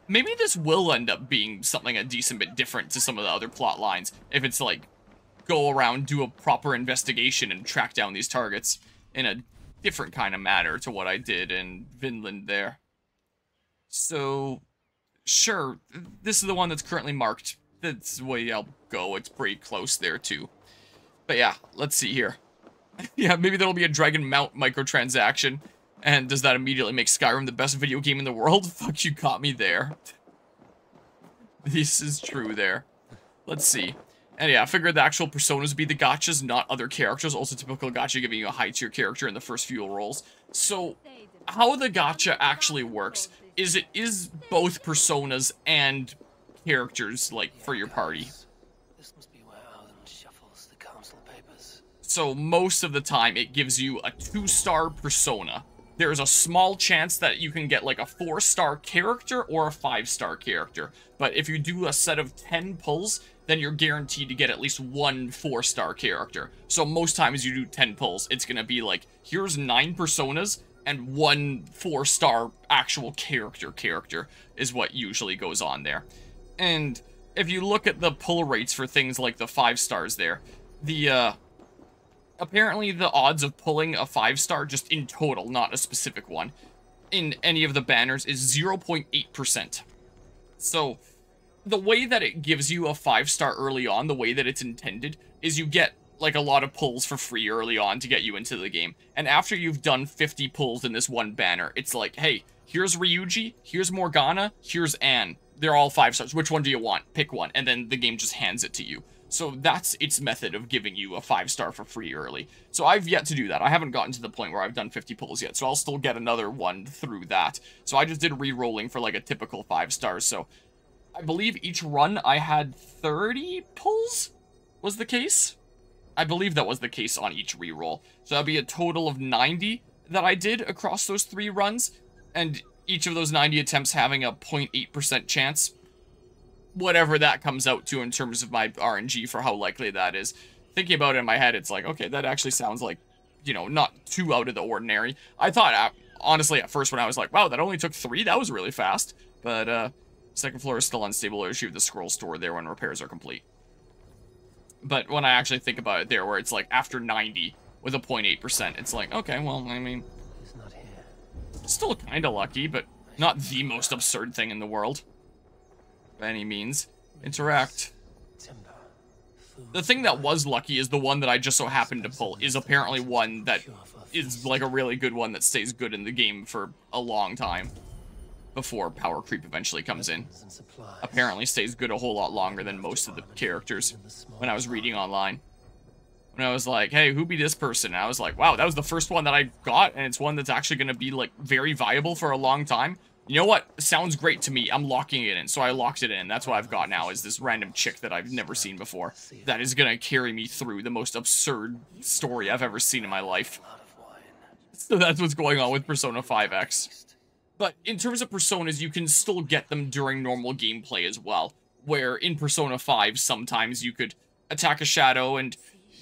maybe this will end up being something a decent bit different to some of the other plot lines. If it's like, go around, do a proper investigation, and track down these targets in a different kind of manner to what I did in Vinland there. So, sure, this is the one that's currently marked. That's the way I'll go. It's pretty close there, too. But yeah, let's see here. Yeah, maybe there'll be a Dragon Mount microtransaction. And does that immediately make Skyrim the best video game in the world? Fuck, you caught me there. This is true there. Let's see. And yeah, I figured the actual personas would be the gachas, not other characters. Also typical gacha giving you a high tier character in the first few rolls. So, how the gacha actually works is it is both personas and characters, like, for your party. So most of the time, it gives you a 2-star persona. There's a small chance that you can get like a 4-star character or a 5-star character. But if you do a set of 10 pulls, then you're guaranteed to get at least one 4-star character. So most times you do 10 pulls, it's gonna be like, here's 9 personas and 1 4-star actual character is what usually goes on there. And if you look at the pull rates for things like the 5 stars there, the apparently the odds of pulling a 5-star just in total, not a specific one, in any of the banners is 0.8%. So the way that it gives you a 5-star early on, the way that it's intended, is you get like a lot of pulls for free early on to get you into the game. And after you've done 50 pulls in this one banner, it's like, hey, here's Ryuji, here's Morgana, here's Anne. They're all 5 stars. Which one do you want? Pick one. And then the game just hands it to you. So that's its method of giving you a 5-star for free early. So I've yet to do that. I haven't gotten to the point where I've done 50 pulls yet, so I'll still get another one through that. So I just did re-rolling for like a typical 5 stars. So I believe each run I had 30 pulls was the case. I believe that was the case on each re-roll. So that'd be a total of 90 that I did across those 3 runs, and each of those 90 attempts having a 0.8% chance. Whatever that comes out to in terms of my RNG for how likely that is. Thinking about it in my head, it's like, okay, that actually sounds like, you know, not too out of the ordinary. I thought, honestly, at first when I was like, wow, that only took 3, that was really fast. But, second floor is still unstable issue of the scroll store there when repairs are complete. But when I actually think about it there, where it's like after 90 with a 0.8%, it's like, okay, well, I mean, still kind of lucky, but not the most absurd thing in the world. By any means. Interact. The thing that was lucky is the one that I just so happened to pull is apparently one that is like a really good one that stays good in the game for a long time before power creep eventually comes in. Apparently stays good a whole lot longer than most of the characters when I was reading online. When I was like, hey, who be this person? And I was like, wow, that was the first one that I got, and it's one that's actually going to be like very viable for a long time. You know what? Sounds great to me. I'm locking it in. So I locked it in. That's what I've got now, is this random chick that I've never seen before. That is going to carry me through the most absurd story I've ever seen in my life. So that's what's going on with Persona 5X. But in terms of personas, you can still get them during normal gameplay as well. Where in Persona 5, sometimes you could attack a shadow and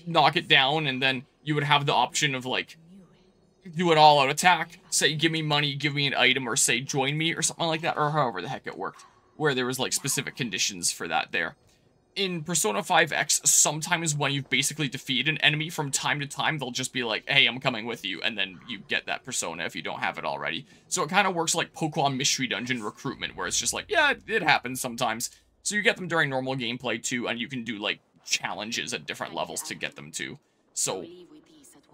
knock it down, and then you would have the option of, like, do an all-out attack, say, give me money, give me an item, or say, join me, or something like that, or however the heck it worked, where there was, like, specific conditions for that there. In Persona 5X, sometimes when you've basically defeated an enemy, from time to time, they'll just be like, hey, I'm coming with you, and then you get that persona if you don't have it already. So it kind of works like Pokemon Mystery Dungeon recruitment, where it's just like, yeah, it happens sometimes. So you get them during normal gameplay, too, and you can do, like, challenges at different levels to get them, too. So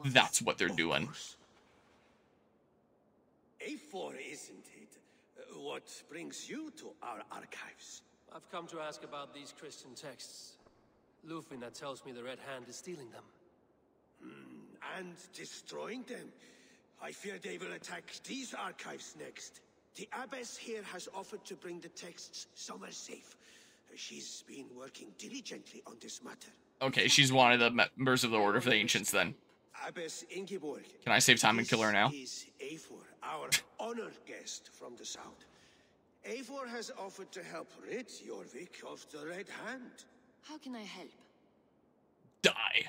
that's what they're doing. A4, isn't it? What brings you to our archives? I've come to ask about these Christian texts. Lufina tells me the Red Hand is stealing them. And destroying them. I fear they will attack these archives next. The abbess here has offered to bring the texts somewhere safe. She's been working diligently on this matter. Okay, she's one of the members of the Order of the Ancients, then. Abbess Ingeborg. Can I save time and kill her now? This is A4, our honored guest from the south. A4 has offered to help rid Jorvik of the Red Hand. How can I help? Die.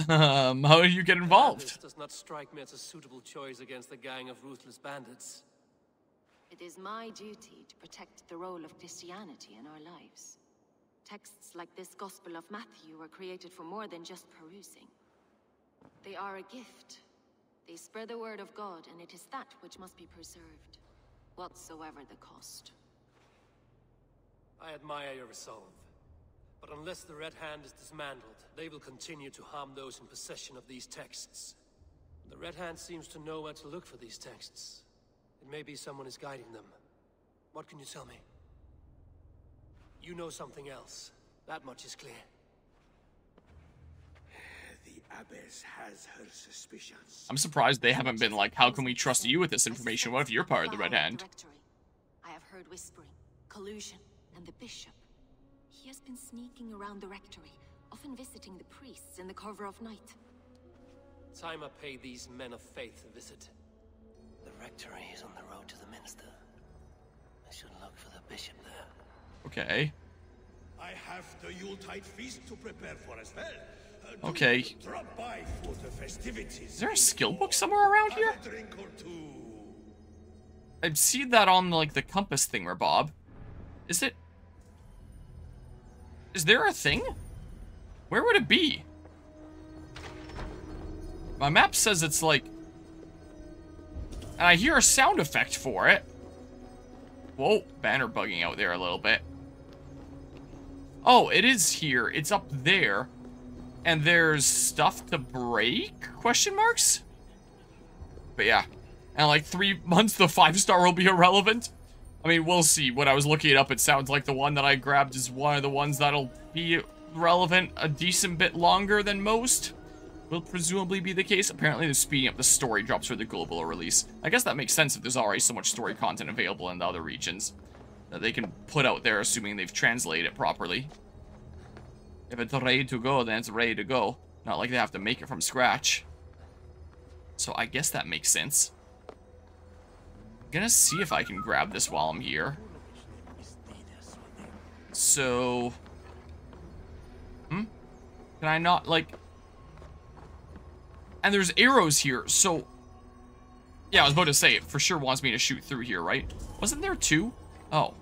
How do you get involved? This does not strike me as a suitable choice against a gang of ruthless bandits. It is my duty to protect the role of Christianity in our lives. Texts like this Gospel of Matthew were created for more than just perusing. They are a gift. They spread the word of God, and it is that which must be preserved, whatsoever the cost. I admire your resolve. But unless the Red Hand is dismantled, they will continue to harm those in possession of these texts. The Red Hand seems to know where to look for these texts. It may be someone is guiding them. What can you tell me? You know something else. That much is clear. The Abbess has her suspicions. I'm surprised they haven't been like, how can we trust you with this information? What if you're part of the Red Hand? I have heard whispering, collusion, and the bishop. He has been sneaking around the rectory, often visiting the priests in the cover of night. Time I pay these men of faith a visit. The rectory is on the road to the minster. I should look for the bishop there. Okay. I have the Yuletide feast to prepare for as well. Okay. Drop by for the festivities. Is there a skill book somewhere around here? Have a drink or two. I've seen that on, like, the compass thing, Bob. Is it... Is there a thing? Where would it be? My map says it's, like... And I hear a sound effect for it. Whoa, banner bugging out there a little bit. Oh, it is here. It's up there. And there's stuff to break? Question marks? But yeah. And like 3 months, the 5-star will be irrelevant. I mean, we'll see. When I was looking it up, it sounds like the one that I grabbed is one of the ones that'll be relevant a decent bit longer than most. Will presumably be the case. Apparently, they're speeding up the story drops for the global release. I guess that makes sense if there's already so much story content available in the other regions that they can put out there, assuming they've translated it properly. If it's ready to go, then it's ready to go. Not like they have to make it from scratch. So I guess that makes sense. I'm gonna see if I can grab this while I'm here. So... Can I not, like... And there's arrows here, so... Yeah, I was about to say, it for sure wants me to shoot through here, right? Wasn't there 2? Oh.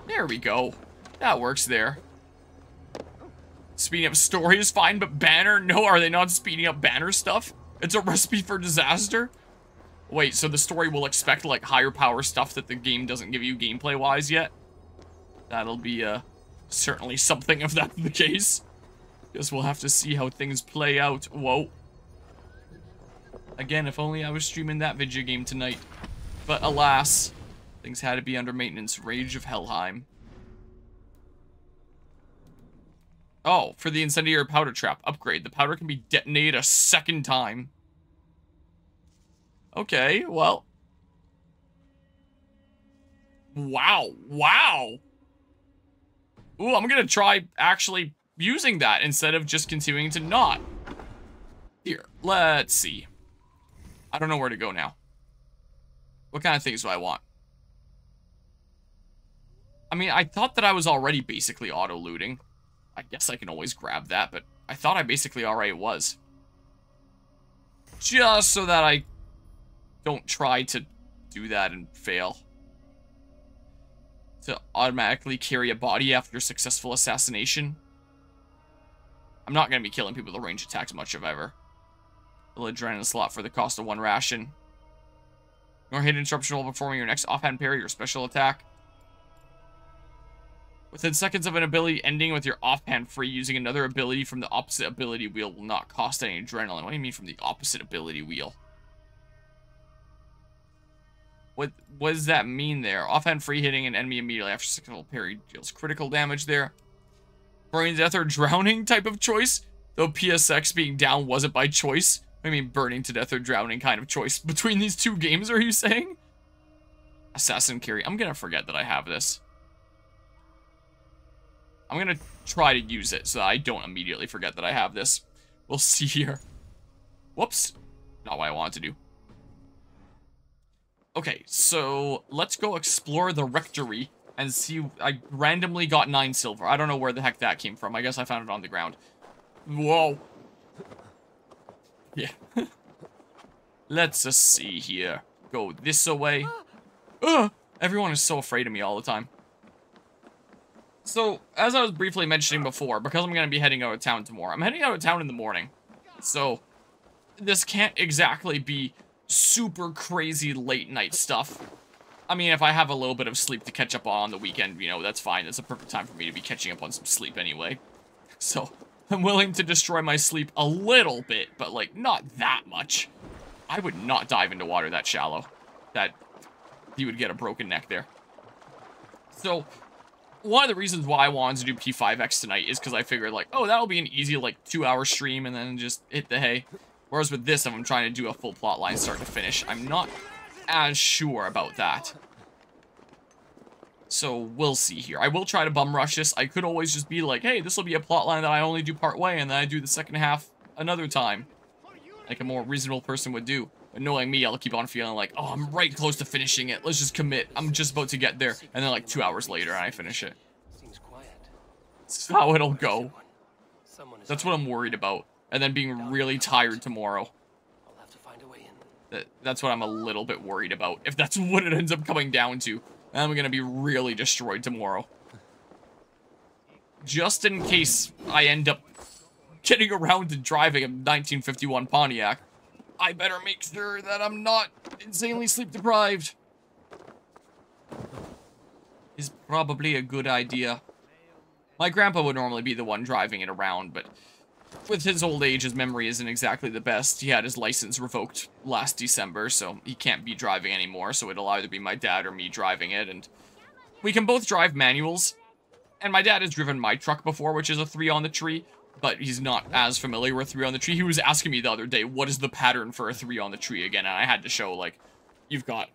There we go. That works there. Speeding up story is fine, but banner? No, are they not speeding up banner stuff? It's a recipe for disaster? Wait, so the story will expect, like, higher power stuff that the game doesn't give you gameplay-wise yet? That'll be, certainly something if that's the case. Guess we'll have to see how things play out. Whoa. Again, if only I was streaming that video game tonight. But alas, things had to be under maintenance. Rage of Helheim. Oh, for the incendiary powder trap upgrade. The powder can be detonated a 2nd time. Okay, well. Wow. Wow. Ooh, I'm gonna try actually using that instead of just continuing to not. Here, let's see. I don't know where to go now. What kind of things do I want? I mean, I thought that I was already basically auto-looting. I guess I can always grab that, but I thought I basically already was. Just so that I don't try to do that and fail. To automatically carry a body after successful assassination. I'm not going to be killing people with range attacks much if ever. A little adrenaline slot for the cost of 1 ration. Nor hit interruption while performing your next offhand parry or special attack. Within seconds of an ability ending with your offhand free, using another ability from the opposite ability wheel will not cost any adrenaline. What do you mean from the opposite ability wheel? What does that mean there? Offhand free hitting an enemy immediately after successful parry deals critical damage there. Burning death or drowning type of choice? Though PSX being down wasn't by choice. I mean burning to death or drowning kind of choice. Between these 2 games, are you saying? Assassin carry. I'm gonna forget that I have this. I'm gonna try to use it so that I don't immediately forget that I have this. We'll see here. Whoops. Not what I wanted to do. Okay, so let's go explore the rectory and see. I randomly got 9 silver. I don't know where the heck that came from. I guess I found it on the ground. Whoa. Yeah. Let's just see here. go this away. Ugh! Everyone is so afraid of me all the time. So, as I was briefly mentioning before, because I'm going to be heading out of town tomorrow, I'm heading out of town in the morning. So, this can't exactly be super crazy late night stuff. I mean, if I have a little bit of sleep to catch up on the weekend, you know, that's fine. It's a perfect time for me to be catching up on some sleep anyway. So, I'm willing to destroy my sleep a little bit, but, like, not that much. I would not dive into water that shallow. You would get a broken neck there. So, one of the reasons why I wanted to do P5X tonight is because I figured, like, oh, that'll be an easy, like, 2-hour stream and then just hit the hay. Whereas with this, if I'm trying to do a full plot line start to finish, I'm not as sure about that. So, we'll see here. I will try to bum rush this. I could always just be like, hey, this will be a plot line that I only do part way, and then I do the second half another time. Like a more reasonable person would do. But knowing me, I'll keep on feeling like, oh, I'm right close to finishing it. Let's just commit. I'm just about to get there. And then like 2 hours later, I finish it. Seems quiet. That's how it'll go. That's what I'm worried about. And then being really tired tomorrow. I'll have to find a way in. That's what I'm a little bit worried about. If that's what it ends up coming down to. I'm going to be really destroyed tomorrow. Just in case I end up getting around to driving a 1951 Pontiac, I better make sure that I'm not insanely sleep deprived. Is probably a good idea. My grandpa would normally be the one driving it around, but with his old age, his memory isn't exactly the best. He had his license revoked last December, so he can't be driving anymore, so it'll either be my dad or me driving it, and we can both drive manuals. And my dad has driven my truck before, which is a 3 on the tree, but he's not as familiar with 3 on the tree. He was asking me the other day, what is the pattern for a 3 on the tree again? And I had to show, like, you've got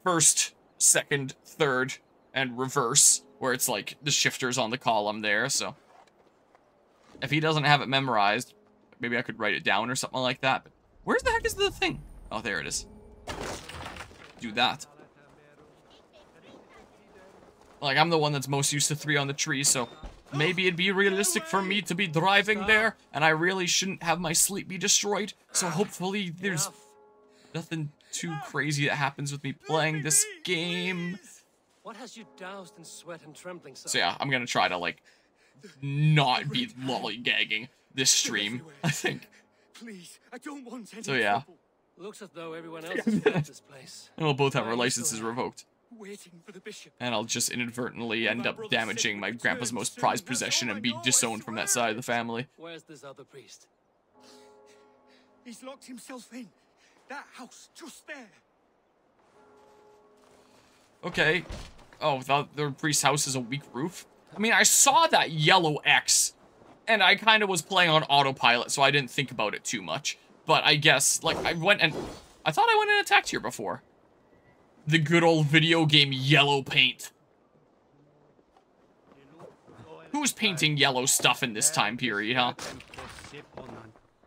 first, second, third, and reverse, where it's like the shifters on the column there, so if he doesn't have it memorized, maybe I could write it down or something like that. But where the heck is the thing? Oh, there it is. Do that. Like, I'm the one that's most used to 3 on the tree, so maybe it'd be realistic for me to be driving there, and I really shouldn't have my sleep be destroyed. So hopefully there's nothing too crazy that happens with me playing this game. What has you doused in sweat and trembling? So yeah, I'm gonna try to, like, not be lollygagging this stream, I think. Please, I don't want any So yeah. trouble. Looks as though everyone else has left this place. And we'll both have our licenses revoked. Waiting for the bishop. And I'll just inadvertently end up damaging my grandpa's most prized possession and be disowned from that side of the family. Where's this other priest? He's locked himself in. That house, just there. Okay. Oh, the priest's house is a weak roof? I mean, I saw that yellow X, and I kind of was playing on autopilot, so I didn't think about it too much. But I guess, like, I thought I went and attacked here before. The good old video game yellow paint. Who's painting yellow stuff in this time period, huh?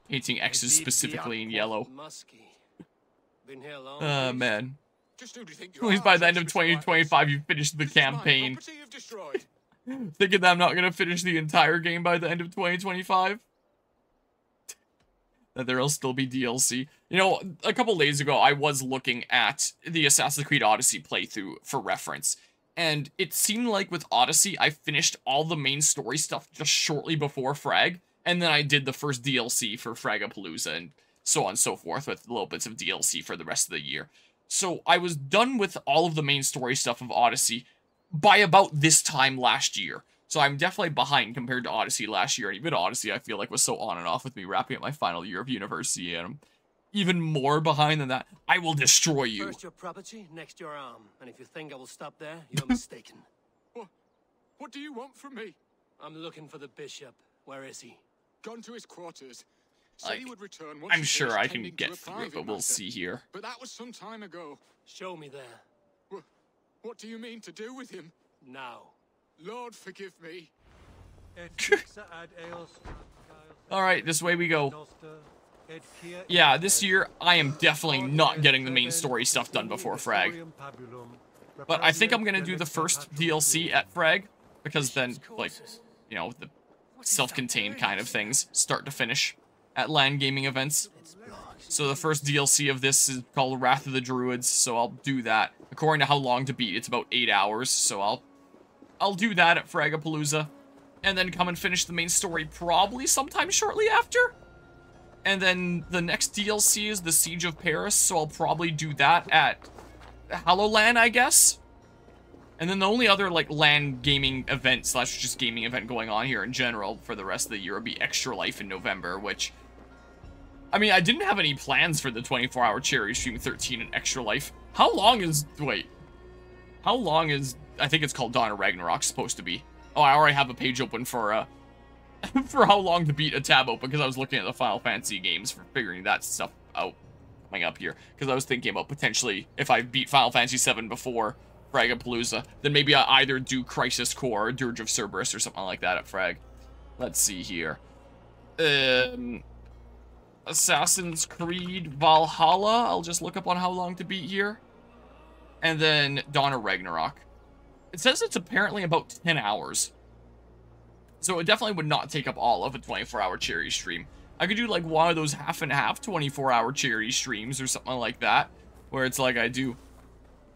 Painting X's specifically in yellow. Man. At least by the end of 2025, you've finished the campaign. Thinking that I'm not gonna finish the entire game by the end of 2025? That there'll still be DLC. You know, a couple days ago, I was looking at the Assassin's Creed Odyssey playthrough for reference. And it seemed like with Odyssey, I finished all the main story stuff just shortly before Frag. And then I did the first DLC for Fragapalooza and so on and so forth with little bits of DLC for the rest of the year. So I was done with all of the main story stuff of Odyssey by about this time last year. So I'm definitely behind compared to Odyssey last year. And even Odyssey, I feel like, was so on and off with me wrapping up my final year of university. And I'm even more behind than that. I will destroy you. First your property, next your arm. And if you think I will stop there, you're mistaken. What do you want from me? I'm looking for the bishop. Where is he? Gone to his quarters. Like, Said he would return once I'm he sure finished I can tending to get a through it, private but we'll matter. see here. But that was some time ago. Show me there. What do you mean to do with him? Now. Lord, forgive me. Alright, this way we go. Yeah, this year, I am definitely not getting the main story stuff done before Frag. But I think I'm gonna do the first DLC at Frag, because then, like, you know, the self-contained kind of things, start to finish, at LAN gaming events. It's blocked. So the first DLC of this is called Wrath of the Druids, so I'll do that. According to how long to beat, it's about 8 hours, so I'll do that at Fragapalooza. And then come and finish the main story probably sometime shortly after. And then the next DLC is the Siege of Paris, so I'll probably do that at HoloLAN, I guess. And then the only other, like, LAN gaming event / just gaming event going on here in general for the rest of the year would be Extra Life in November, which... I mean, I didn't have any plans for the 24-hour Cherry Stream 13 and Extra Life. How long is... Wait. How long is... I think it's called Dawn of Ragnarok supposed to be. Oh, I already have a page open for, for how long to beat a tab open, because I was looking at the Final Fantasy games for figuring that stuff out coming up here. Because I was thinking about potentially, if I beat Final Fantasy 7 before Fragapalooza, then maybe I either do Crisis Core or Dirge of Cerberus or something like that at Frag. Let's see here. Assassin's Creed Valhalla. I'll just look up on how long to beat here. And then Dawn of Ragnarok. It says it's apparently about 10 hours. So it definitely would not take up all of a 24-hour Cherry stream. I could do like one of those half and half 24-hour Cherry streams or something like that. Where it's like I do...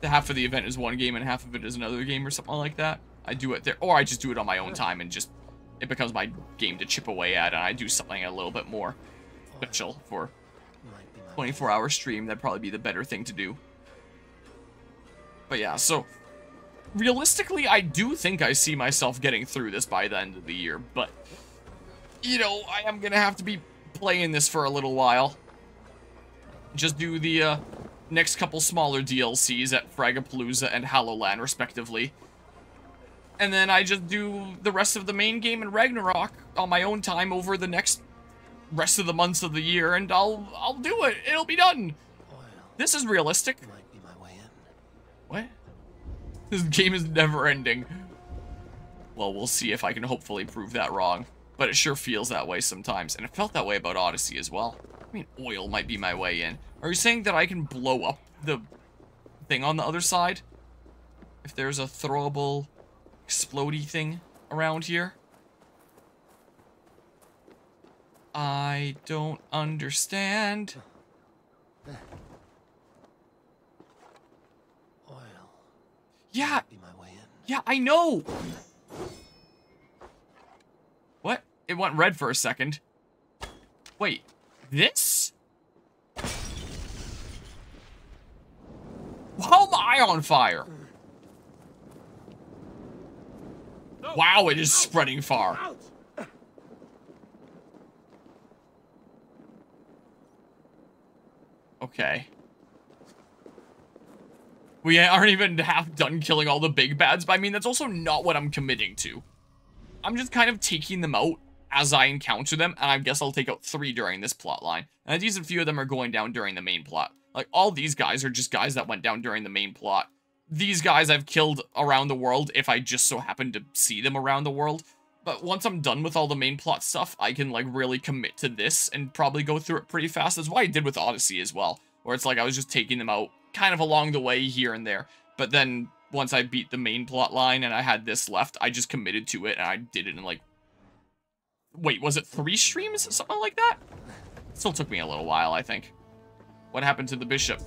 The half of the event is one game and half of it is another game or something like that. I do it there. Or I just do it on my own time and just... It becomes my game to chip away at, and I do something a little bit more special for 24-hour stream. That'd probably be the better thing to do. But yeah, so... Realistically, I do think I see myself getting through this by the end of the year, but... You know, I am gonna have to be playing this for a little while. Just do the, next couple smaller DLCs at Fragapalooza and HoloLAN, respectively. And then I just do the rest of the main game in Ragnarok on my own time over the next rest of the months of the year, and I'll do it. It'll be done. This is realistic. Might be my way in. What? This game is never ending. Well, we'll see if I can hopefully prove that wrong. But it sure feels that way sometimes. And it felt that way about Odyssey as well. I mean, oil might be my way in. Are you saying that I can blow up the thing on the other side? If there's a throwable, explodey thing around here? I don't understand. Oil. Yeah. Might be my way in. Yeah, I know. What? It went red for a second. Wait, this? How am I on fire? Wow, it is spreading far. Okay. We aren't even half done killing all the big bads, but I mean, that's also not what I'm committing to. I'm just kind of taking them out as I encounter them, and I guess I'll take out 3 during this plot line. And a decent few of them are going down during the main plot. Like, all these guys are just guys that went down during the main plot. These guys I've killed around the world if I just so happen to see them around the world. But once I'm done with all the main plot stuff, I can, like, really commit to this and probably go through it pretty fast. That's what I did with Odyssey as well, where it's like I was just taking them out kind of along the way here and there. But then, once I beat the main plot line and I had this left, I just committed to it and I did it in, like... Wait, was it 3 streams? Something like that? It still took me a little while, I think. What happened to the bishop?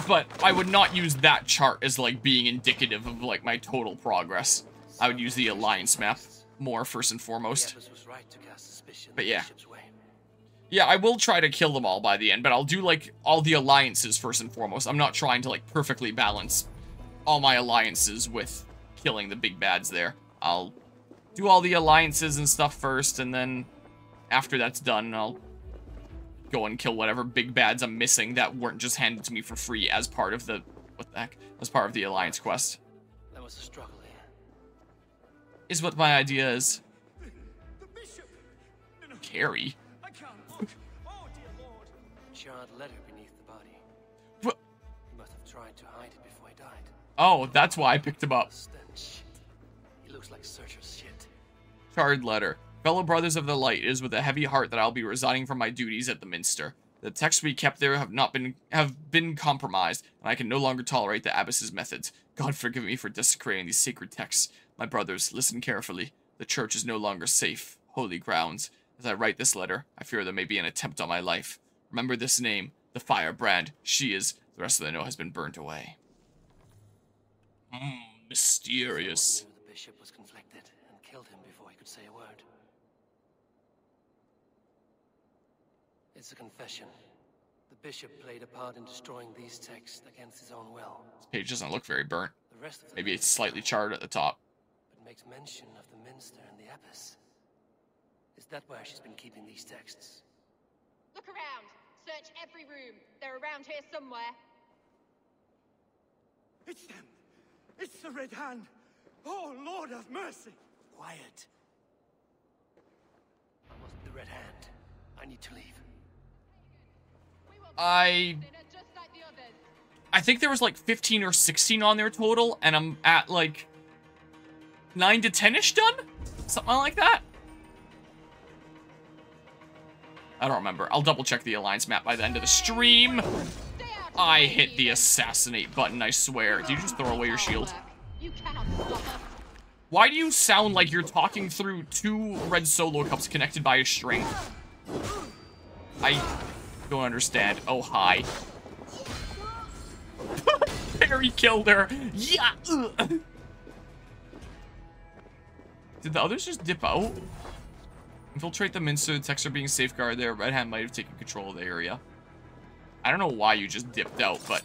But I would not use that chart as, like, being indicative of, like, my total progress. I would use the alliance map more, first and foremost. But yeah. Yeah, I will try to kill them all by the end, but I'll do, like, all the alliances first and foremost. I'm not trying to, like, perfectly balance all my alliances with killing the big bads there. I'll do all the alliances and stuff first, and then after that's done, I'll go and kill whatever big bads I'm missing that weren't just handed to me for free as part of the... What the heck? As part of the alliance quest. There was a struggle here. Is what my idea is. The bishop! No, Carrie? I can't. Oh, dear lord. Charred letter beneath the body. What? He must have tried to hide it before he died. Oh, that's why I picked him up. Stench. He looks like Searcher's shit. Charred letter. Fellow brothers of the light, it is with a heavy heart that I'll be resigning from my duties at the minster. The texts we kept there have been compromised, and I can no longer tolerate the abbess's methods. God forgive me for desecrating these sacred texts. My brothers, listen carefully. The church is no longer safe. Holy grounds. As I write this letter, I fear there may be an attempt on my life. Remember this name, the Firebrand. She is... The rest of the note has been burnt away. Mysterious. Someone knew the bishop was conflicted and killed him before he could say a word. It's a confession. The bishop played a part in destroying these texts against his own will. This page doesn't look very burnt. The rest of the Maybe it's slightly charred at the top. but makes mention of the minster and the abbess. Is that where she's been keeping these texts? Look around. Search every room. They're around here somewhere. It's them! It's the Red Hand! Oh, Lord have mercy! Quiet. It wasn't the Red Hand. I need to leave. I think there was like 15 or 16 on there total, and I'm at like 9 to 10-ish done? Something like that. I don't remember. I'll double check the Alliance map by the end of the stream. I hit the assassinate button, I swear. Did you just throw away your shield? Why do you sound like you're talking through 2 red solo cups connected by a string? I don't understand. Oh, hi. Barry killed her. Yeah. Did the others just dip out? Infiltrate the minster. The texts are being safeguarded there. Red Hand might have taken control of the area. I don't know why you just dipped out, but...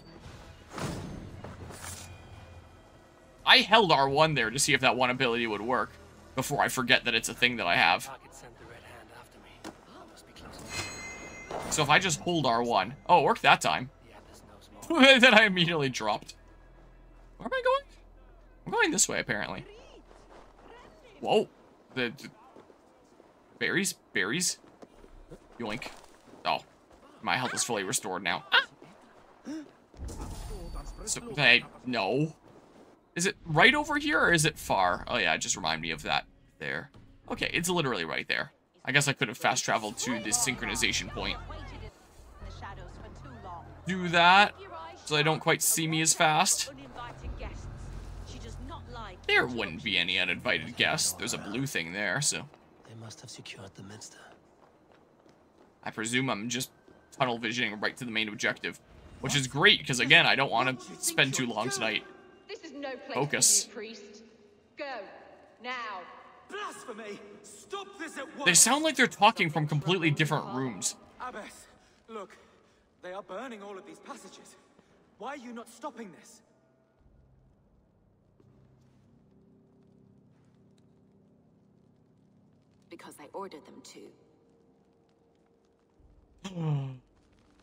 I held R1 there to see if that one ability would work before I forget that it's a thing that I have. So if I just hold R1... Oh, it worked that time. Then I immediately dropped. Where am I going? I'm going this way, apparently. Whoa. The berries? Berries? Yoink. Oh. My health is fully restored now. Ah! So, hey, no. Is it right over here, or is it far? Oh yeah, just remind me of that there. Okay, it's literally right there. I guess I could have fast traveled to this synchronization point. Do that, so they don't quite see me as fast. There wouldn't be any uninvited guests. There's a blue thing there, so... They must have secured the minster. I presume I'm just tunnel visioning right to the main objective. Which is great, because again, I don't want to spend too long tonight. This is no place Focus. for you, priest. Go. Now. Blasphemy! Stop this at once! They sound like they're talking from completely different rooms. Abbess, look. They are burning all of these passages. Why are you not stopping this? Because I ordered them to.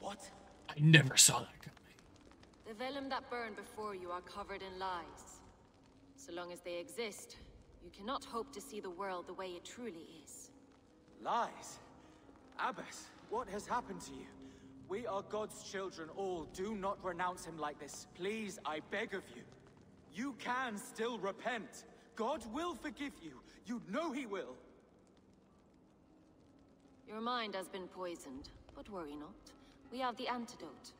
What? I never saw that coming. The vellum that burned before you are covered in lies. So long as they exist, you cannot hope to see the world the way it truly is. Lies? Abbess, what has happened to you? We are God's children all. Do not renounce him like this. Please, I beg of you. You can still repent. God will forgive you. You know he will. Your mind has been poisoned, but worry not. We have the antidote.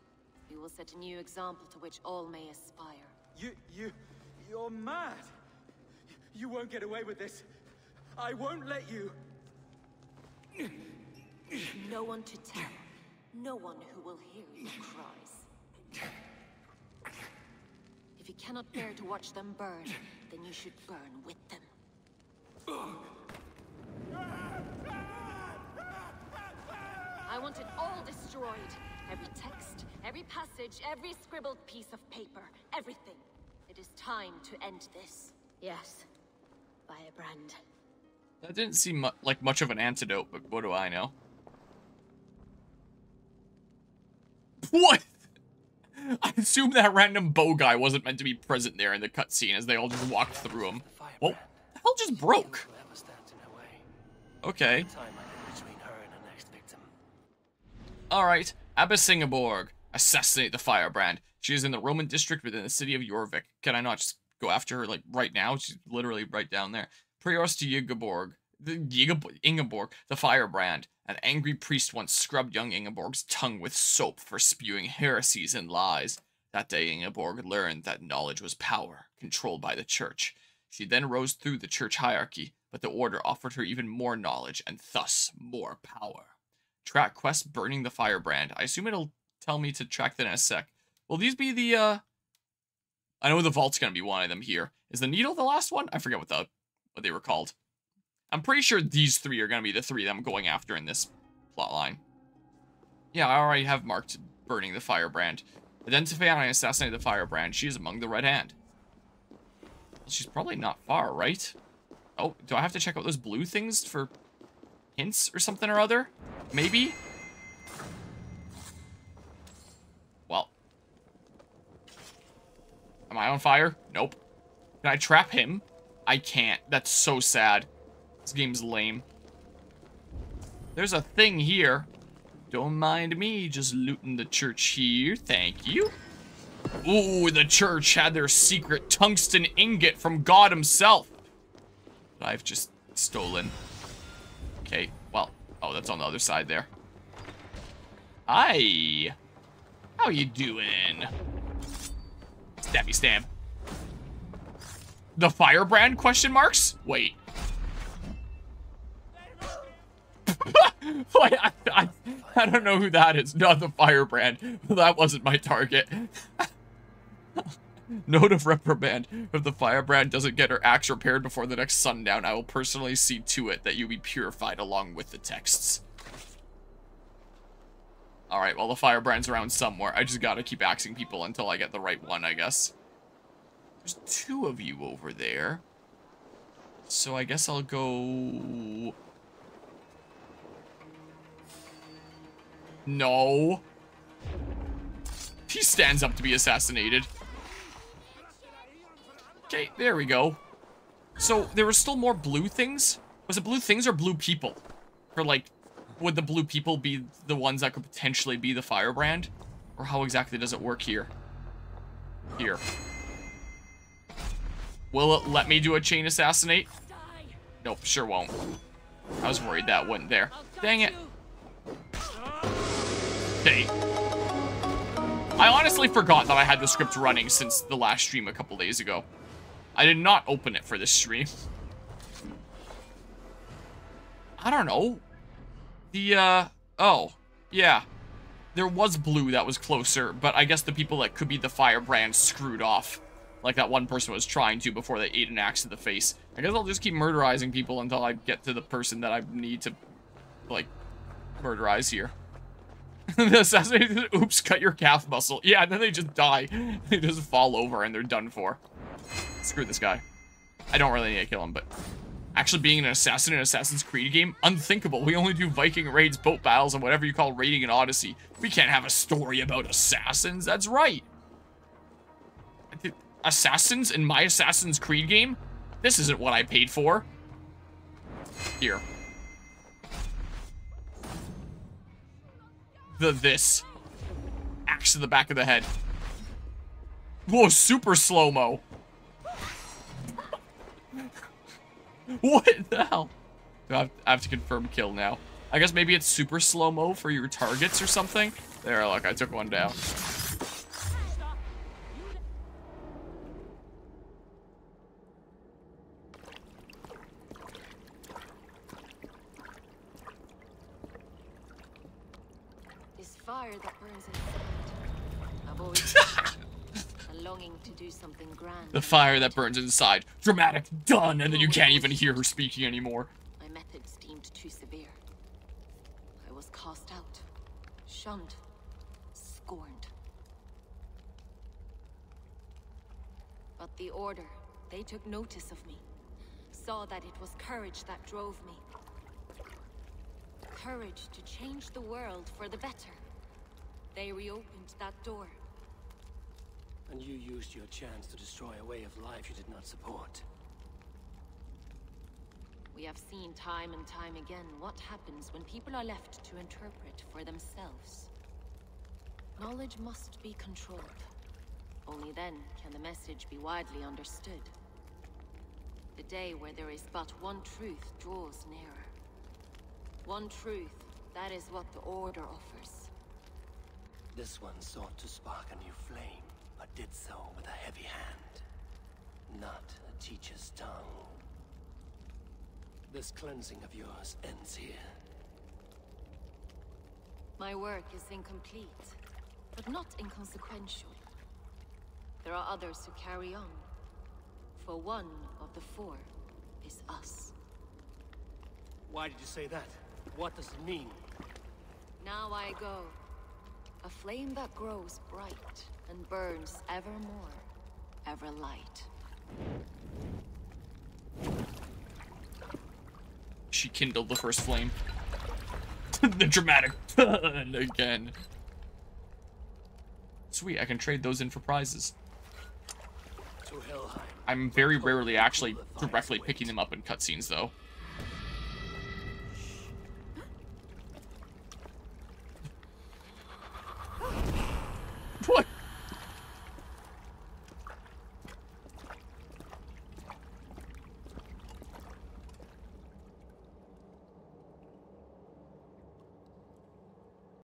We will set a new example to which all may aspire. You're mad. You won't get away with this. I won't let you. No one to tell. No one who will hear your cries. If you cannot bear to watch them burn, then you should burn with them. I want it all destroyed. Every text, every passage, every scribbled piece of paper, everything. It is time to end this. Yes, Firebrand. That didn't seem like much of an antidote, but what do I know? What? I assume that random bow guy wasn't meant to be present there in the cutscene as they all just walked through him. Whoa, the hell just broke? Okay. Alright, Abbess Ingeborg. Assassinate the Firebrand. She is in the Roman district within the city of Jorvik. Can I not just go after her, like, right now? She's literally right down there. Priors to Ingeborg, the Firebrand. An angry priest once scrubbed young Ingeborg's tongue with soap for spewing heresies and lies. That day Ingeborg learned that knowledge was power, controlled by the church. She then rose through the church hierarchy, but the order offered her even more knowledge and thus more power. Track quest burning the Firebrand. I assume it'll tell me to track that in a sec. Will these be the, I know the vault's gonna be one of them here. Is the needle the last one? I forget what they were called. I'm pretty sure these three are gonna be the three that I'm going after in this plotline. Yeah, I already have marked burning the Firebrand. Identify and assassinate the Firebrand. She is among the Red Hand. She's probably not far, right? Oh, do I have to check out those blue things for hints or something or other? Maybe? Well. Am I on fire? Nope. Can I trap him? I can't. That's so sad. This game's lame. There's a thing here. Don't mind me just looting the church here. Thank you. Ooh, the church had their secret tungsten ingot from God himself. That I've just stolen. Okay, well. Oh, that's on the other side there. Hi. How you doing? Stabby stab. The Firebrand question marks? Wait. Wait, I don't know who that is. Not the Firebrand. That wasn't my target. Note of reprimand. If the Firebrand doesn't get her axe repaired before the next sundown, I will personally see to it that you be purified along with the texts. Alright, well the Firebrand's around somewhere. I just gotta keep axing people until I get the right one, I guess. There's two of you over there. So I guess I'll go... No. He stands up to be assassinated. Okay, there we go. So, there were still more blue things? Was it blue things or blue people? Or, like, would the blue people be the ones that could potentially be the Firebrand? Or how exactly does it work here? Here. Will it let me do a chain assassinate? Nope, sure won't. I was worried that wouldn't there. Dang it. Okay. I honestly forgot that I had the script running since the last stream a couple days ago. I did not open it for this stream. I don't know. Oh, yeah. There was blue that was closer, but I guess the people that could be the Firebrand screwed off. Like that one person was trying to before they ate an axe to the face. I guess I'll just keep murderizing people until I get to the person that I need to, like, murderize here. The assassination, oops, cut your calf muscle. Yeah, and then they just die. They just fall over and they're done for. Screw this guy. I don't really need to kill him, but... Actually being an assassin in an Assassin's Creed game? Unthinkable. We only do Viking raids, boat battles, and whatever you call raiding in Odyssey. We can't have a story about assassins. That's right. Assassins in my Assassin's Creed game? This isn't what I paid for. Here. This. Axe to the back of the head. Whoa, super slow-mo. What the hell? I have to confirm kill now. I guess maybe it's super slow-mo for your targets or something. There, look, I took one down. This fire that burns inside. I've always a longing to do something grand. The fire that burns inside. Dramatic, done, and then you can't even hear her speaking anymore. My methods deemed too severe. I was cast out, shunned, scorned. But the Order, they took notice of me. Saw that it was courage that drove me. Courage to change the world for the better. They reopened that door. And you used your chance to destroy a way of life you did not support. We have seen time and time again what happens when people are left to interpret for themselves. Knowledge must be controlled. Only then can the message be widely understood. The day where there is but one truth draws nearer. One truth, that is what the Order offers. This one sought to spark a new flame, but did so with a heavy hand. Not a teacher's tongue. This cleansing of yours ends here. My work is incomplete, but not inconsequential. There are others who carry on. For one of the four is us. Why did you say that? What does it mean? Now I go. A flame that grows bright and burns ever more, ever light. She kindled the first flame. The dramatic turn again. Sweet, I can trade those in for prizes. To Helheim. I'm very rarely actually directly picking them up in cutscenes, though.